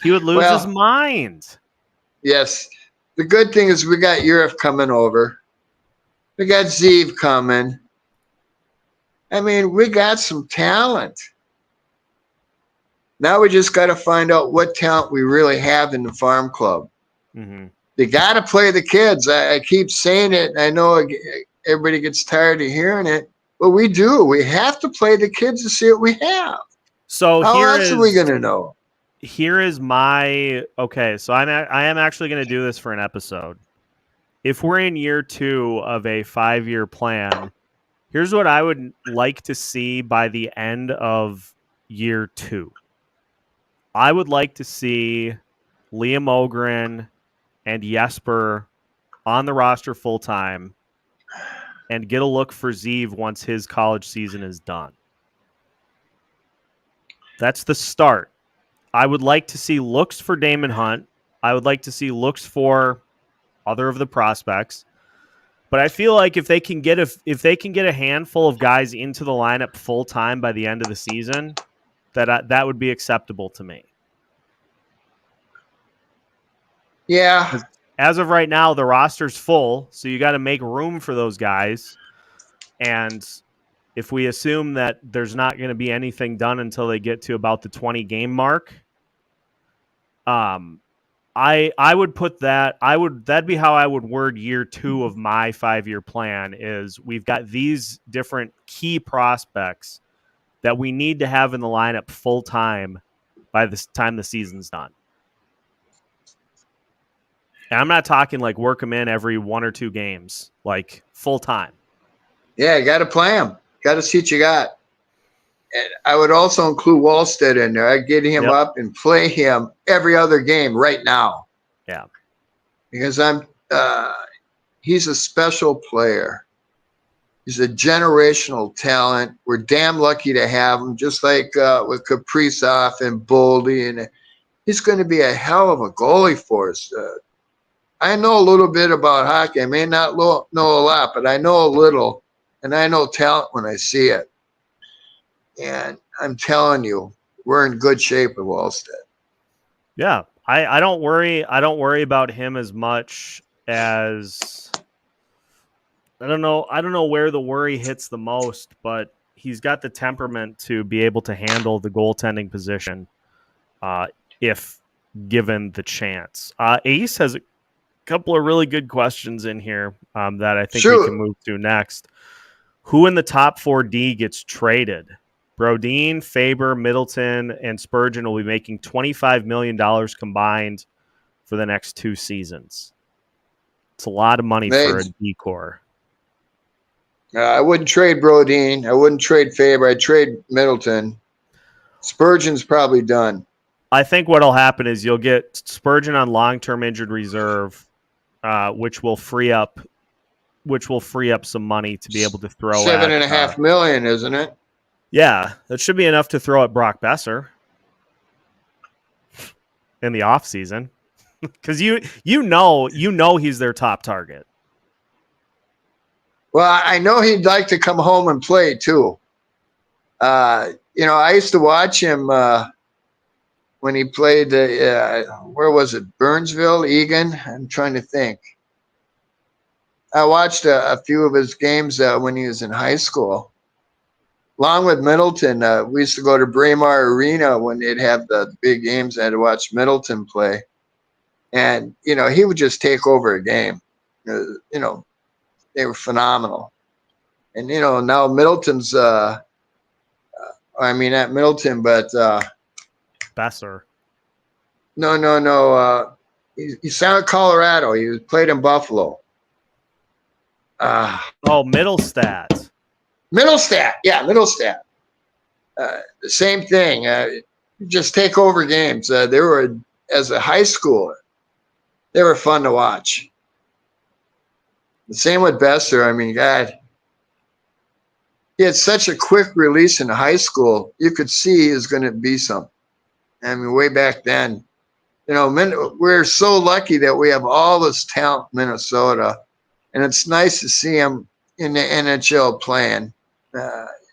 He would lose his mind. Yes. The good thing is we got Europe coming over. We got Zeev coming. I mean, we got some talent. Now we just got to find out what talent we really have in the farm club. Mm-hmm. They got to play the kids. I keep saying it. I know everybody gets tired of hearing it, but we do. We have to play the kids to see what we have. So how else are we going to know? Here is my so I am actually going to do this for an episode. If we're in year 2 of a 5-year plan, here's what I would like to see by the end of year 2. I would like to see Liam Ogren and Jesper on the roster full time and get a look for Zeev once his college season is done. That's the start. I would like to see looks for Damon Hunt. I would like to see looks for other of the prospects. But I feel like if they can get a handful of guys into the lineup full time by the end of the season, that would be acceptable to me. Yeah. As of right now, the roster's full, so you got to make room for those guys. And if we assume that there's not going to be anything done until they get to about the 20 game mark, I would put that'd be how I would word year 2 of my 5-year plan is we've got these different key prospects that we need to have in the lineup full time by the time the season's done. And I'm not talking like work them in every 1 or 2 games, like full time. Yeah, you got to play them. Got to see what you got. And I would also include Wallstead in there. I'd get him up and play him every other game right now. Yeah. Because he's a special player. He's a generational talent. We're damn lucky to have him, just like with Kaprizov and Boldy. And he's going to be a hell of a goalie for us. I know a little bit about hockey. I may not know a lot, but I know a little. And I know talent when I see it. And I'm telling you, we're in good shape with Wallstead. Yeah, I don't worry. I don't worry about him as much as I don't know where the worry hits the most, but he's got the temperament to be able to handle the goaltending position if given the chance. Ace has a couple of really good questions in here that I think we Shoot. can move to next. Who in the top 4D gets traded? Brodeen, Faber, Middleton, and Spurgeon will be making $25 million combined for the next 2 seasons. It's a lot of money for a D-core. I wouldn't trade Brodeen. I wouldn't trade Faber. I'd trade Middleton. Spurgeon's probably done. I think what'll happen is you'll get Spurgeon on long-term injured reserve, which will free up some money to be able to throw $7.5 million, isn't it? Yeah, that should be enough to throw at Brock Besser in the offseason. Because you know he's their top target. Well, I know he'd like to come home and play too. I used to watch him when he played. Where was it? Burnsville, Egan. I'm trying to think. I watched a few of his games when he was in high school. Along with Middleton, we used to go to Braemar Arena when they'd have the big games. I had to watch Middleton play. And, he would just take over a game. They were phenomenal. And, now Middleton's, not Middleton, but. Besser. No. He's out of Colorado. He played in Buffalo. Middlestat. Middlestat. Yeah, Middlestat. The same thing. Just take over games. They were, as a high schooler, they were fun to watch. The same with Besser. God, he had such a quick release in high school. You could see he was going to be something. Way back then, we're so lucky that we have all this talent in Minnesota, and it's nice to see him in the NHL playing.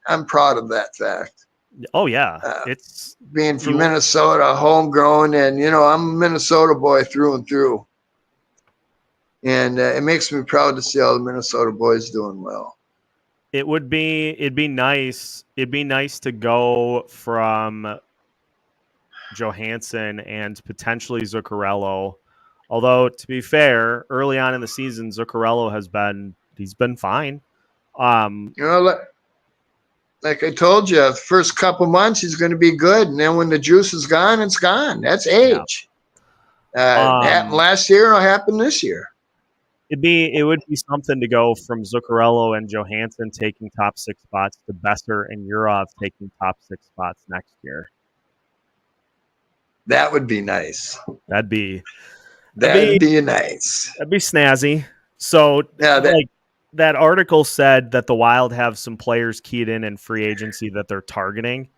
I'm proud of that fact. Oh yeah, it's being from Minnesota, homegrown, and I'm a Minnesota boy through and through. And it makes me proud to see all the Minnesota boys doing well. It'd be nice. It'd be nice to go from Johansson and potentially Zuccarello. Although, to be fair, early on in the season, Zuccarello he's been fine. Like I told you, the first couple months he's going to be good, and then when the juice is gone, it's gone. That's age. Yeah. Happened last year, it'll happen this year. It would be something to go from Zuccarello and Johansson taking top 6 spots to Besser and Urov taking top 6 spots next year. That would be nice. That'd be nice. That'd be snazzy. So that article said that the Wild have some players keyed in free agency that they're targeting.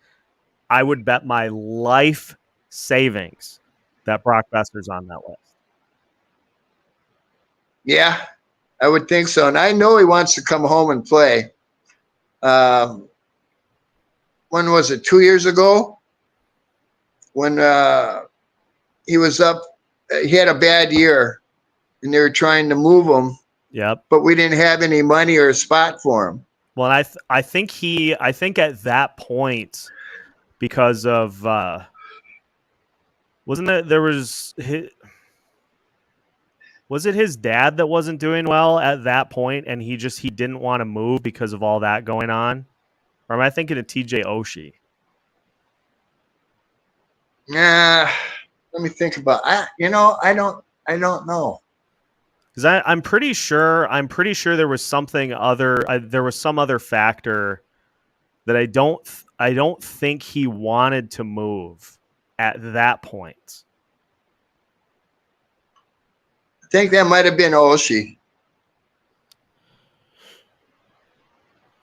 I would bet my life savings that Brock Besser's on that list. Yeah, I would think so. And I know he wants to come home and play. When was it? 2 years ago? When he was up, he had a bad year, and they were trying to move him. Yep. But we didn't have any money or a spot for him. Well, I think at that point, because of was it his dad that wasn't doing well at that point, and he didn't want to move because of all that going on? Or am I thinking of TJ Oshie? Nah, let me think about. I don't know. Because I'm pretty sure there was something other. There was some other factor that I don't think he wanted to move at that point. I think that might have been Oshie.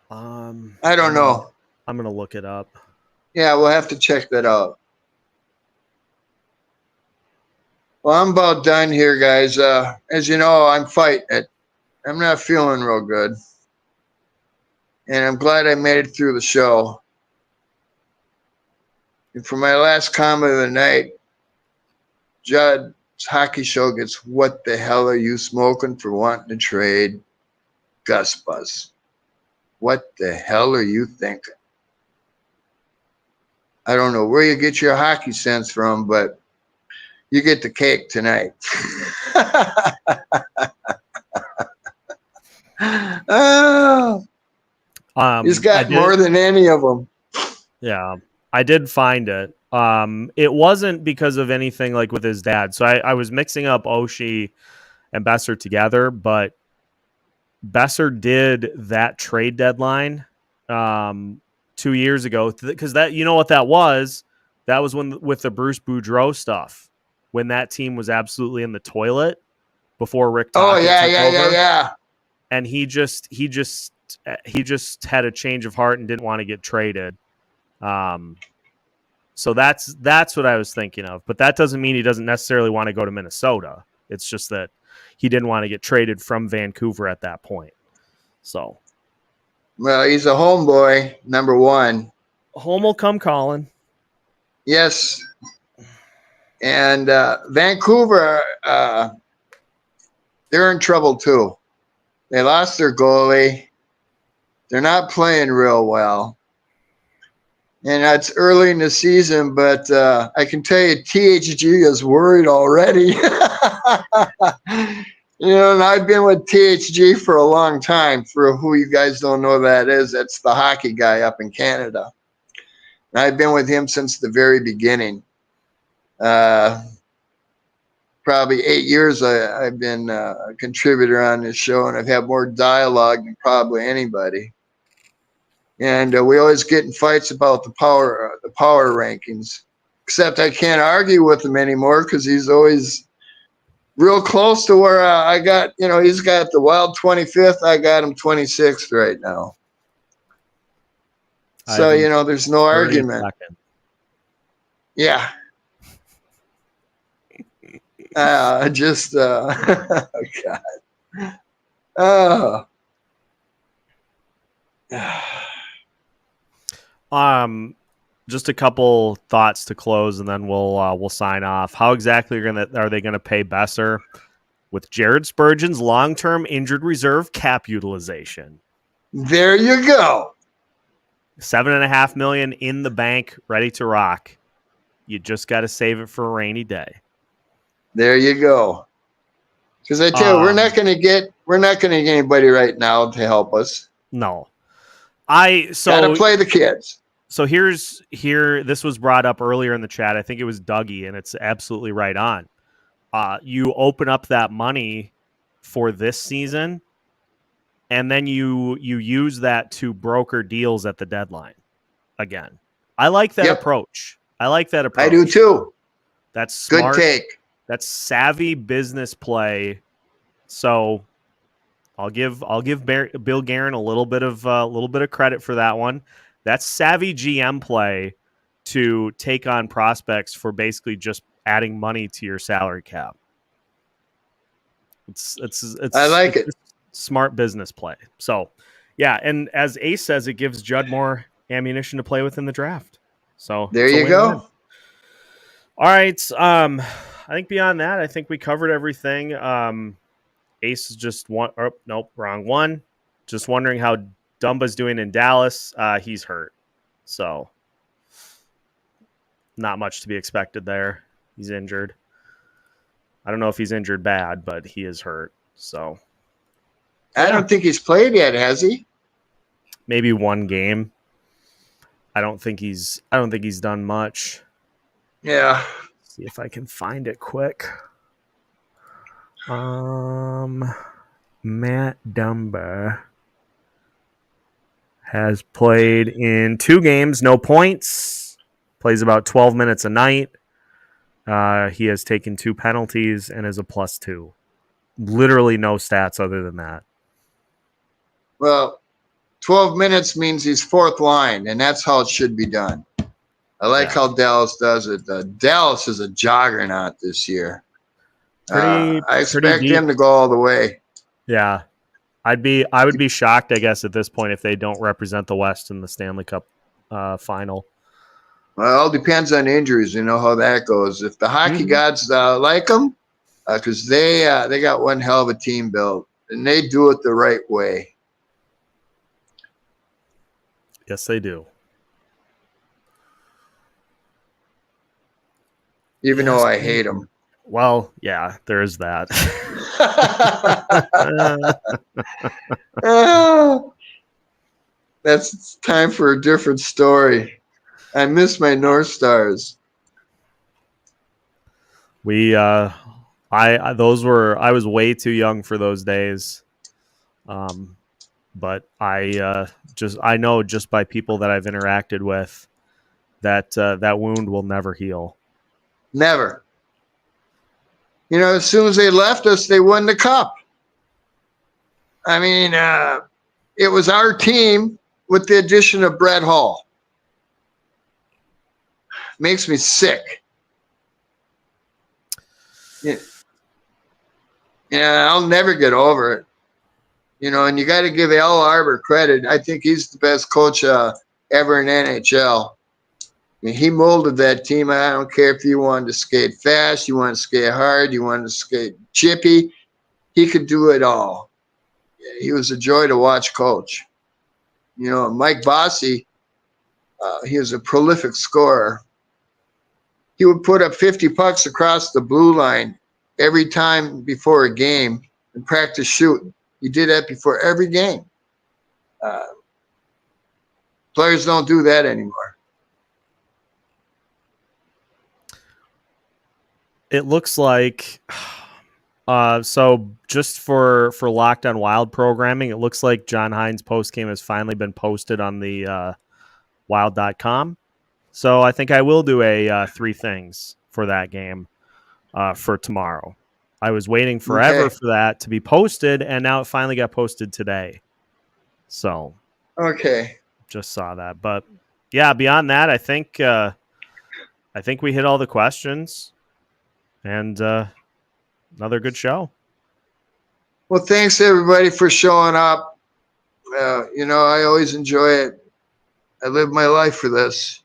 I don't know. I'm gonna look it up. Yeah, we'll have to check that out. Well, I'm about done here, guys. As you know, I'm fighting it. I'm not feeling real good. And I'm glad I made it through the show. And for my last comment of the night, Judd's hockey show gets, "What the hell are you smoking for wanting to trade Gus Buzz? What the hell are you thinking?" I don't know where you get your hockey sense from, but You get the cake tonight. Oh, he's got more than any of them. Yeah, I did find it. It wasn't because of anything like with his dad. So I was mixing up Oshie and Besser together, but Besser did that trade deadline 2 years ago because that, you know what that was? That was when with the Bruce Boudreau stuff, when that team was absolutely in the toilet before Rick Tocchet took over. Yeah. And he just had a change of heart and didn't want to get traded. So that's what I was thinking of. But that doesn't mean he doesn't necessarily want to go to Minnesota. It's just that he didn't want to get traded from Vancouver at that point. So, well, he's a homeboy, number one. Home will come calling. Yes. And Vancouver, they're in trouble too. They lost their goalie. They're not playing real well. And it's early in the season, but I can tell you THG is worried already. And I've been with THG for a long time. For who you guys don't know that is, that's the hockey guy up in Canada. And I've been with him since the very beginning. Probably 8 years I've been a contributor on this show, and I've had more dialogue than probably anybody. And we always get in fights about the power rankings. Except I can't argue with him anymore because he's always real close to where I got. He's got the Wild 25th. I got him 26th right now. So there's no argument. Yeah. Oh God. Oh. Just a couple thoughts to close, and then we'll sign off. How exactly are they gonna pay Besser with Jared Spurgeon's long-term injured reserve cap utilization? There you go. $7.5 million in the bank, ready to rock. You just got to save it for a rainy day. There you go. Because I tell you, we're not going to get anybody right now to help us. No, gotta play the kids. So this was brought up earlier in the chat. I think it was Dougie, and it's absolutely right on. You open up that money for this season, and then you use that to broker deals at the deadline again. I like that approach. I do too. That's smart. Good take. That's savvy business play. So I'll give Bill Guerin a little bit of credit for that one. That's savvy GM play to take on prospects for basically just adding money to your salary cap. It's I like it. Smart business play. So yeah, and as Ace says, it gives Judd more ammunition to play with in the draft. So there you go. All right. I think beyond that, I think we covered everything. Ace is just one. Oh, nope, wrong one. Just wondering how Dumba's doing in Dallas. He's hurt, so not much to be expected there. He's injured. I don't know if he's injured bad, but he is hurt. So I don't think he's played yet, has he? Maybe one game. I don't think he's done much. Yeah. See if I can find it quick. Matt Dumba has played in 2 games, no points. Plays about 12 minutes a night. He has taken 2 penalties and is a +2. Literally no stats other than that. Well, 12 minutes means he's fourth line, and that's how it should be done. I like how Dallas does it. Dallas is a juggernaut this year. I expect him to go all the way. Yeah. I would be shocked, I guess, at this point if they don't represent the West in the Stanley Cup final. Well, it all depends on injuries. You know how that goes. If the hockey gods like them, because they got one hell of a team built, and they do it the right way. Yes, they do. Even though I hate them. Well, yeah, there is that. Oh, that's time for a different story. I miss my North Stars. I was way too young for those days. But I know just by people that I've interacted with that that wound will never heal. Never. You know, as soon as they left us, they won the cup. I mean, it was our team with the addition of Brett Hall. Makes me sick. Yeah, I'll never get over it. You know, and you got to give Al Arbor credit. I think he's the best coach ever in NHL. I mean, he molded that team. I don't care if you wanted to skate fast, you wanted to skate hard, you wanted to skate chippy. He could do it all. He was a joy to watch coach. You know, Mike Bossy, he was a prolific scorer. He would put up 50 pucks across the blue line every time before a game and practice shooting. He did that before every game. Players don't do that anymore. It looks like so just for Locked on Wild programming, it looks like John Hines' postgame has finally been posted on the wild.com. So I think I will do a 3 things for that game for tomorrow. I was waiting forever for that to be posted, and now it finally got posted today. So Okay. just saw that. But yeah, beyond that, I think we hit all the questions, and another good show. Well, thanks everybody for showing up. You know, I always enjoy it. I live my life for this.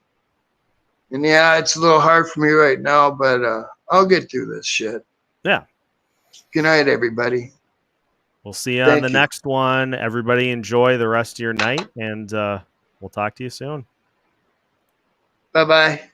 And yeah, it's a little hard for me right now, but I'll get through this shit. Yeah. Good night, everybody. We'll see you on the next one. Everybody enjoy the rest of your night, and we'll talk to you soon. Bye-bye.